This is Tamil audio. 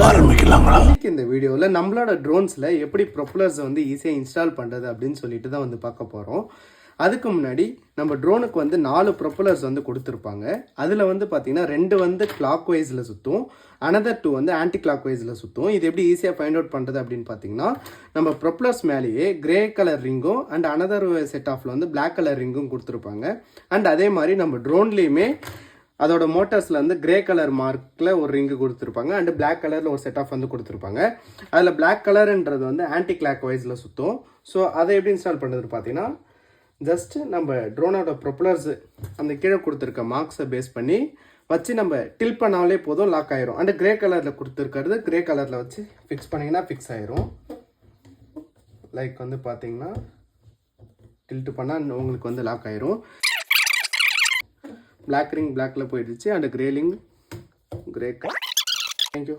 ஆரம்பிக்கலாங்களா? இந்த வீடியோவில் நம்மளோட ட்ரோன்ஸில் எப்படி ப்ரொப்பலர்ஸை வந்து ஈஸியாக இன்ஸ்டால் பண்ணுறது அப்படின்னு சொல்லிட்டு தான் வந்து பார்க்க போகிறோம். அதுக்கு முன்னாடி நம்ம ட்ரோனுக்கு வந்து 4 ப்ரொப்பலர்ஸ் வந்து கொடுத்துருப்பாங்க. அதில் வந்து பார்த்திங்கன்னா 2 வந்து கிளாக் வைஸில் சுற்றும், அனதர் 2 வந்து ஆன்டி கிளாக் வைஸில் சுற்றும். இது எப்படி ஈஸியாக ஃபைண்ட் அவுட் பண்ணுறது அப்படின்னு பார்த்தீங்கன்னா, நம்ம ப்ரொப்பலர்ஸ் மேலேயே கிரே கலர் ரிங்கும் அண்ட் அனதர் செட் ஆஃபில் வந்து பிளாக் கலர் ரிங்கும் கொடுத்துருப்பாங்க. அண்ட் அதே மாதிரி நம்ம ட்ரோன்லேயுமே அதோட மோட்டர்ஸில் வந்து கிரே கலர் மார்க்கில் ஒரு ரிங்கு கொடுத்துருப்பாங்க அண்டு பிளாக் கலரில் ஒரு செட் ஆஃப் வந்து கொடுத்துருப்பாங்க. அதில் பிளாக் கலருன்றது வந்து ஆன்டி கிளாக் வைஸில் சுற்றும். ஸோ அதை எப்படி இன்ஸ்டால் பண்ணுறது பார்த்தீங்கன்னா, ஜஸ்ட்டு நம்ம ட்ரோனோட ப்ரொப்பலர்ஸ் அந்த கீழே கொடுத்துருக்க மார்க்ஸை பேஸ் பண்ணி வச்சு நம்ம டில் பண்ணாலே போதும், லாக் ஆயிரும். அண்டு கிரே கலரில் கொடுத்துருக்கிறது கிரே கலரில் வச்சு ஃபிக்ஸ் பண்ணிங்கன்னா ஃபிக்ஸ் ஆயிரும். லைக் வந்து பார்த்தீங்கன்னா டில்ட்டு பண்ணால் உங்களுக்கு வந்து லாக் ஆயிரும். பிளாக் ரிங் பிளாக்ல போயிடுச்சு and grey ring grey. Thank you.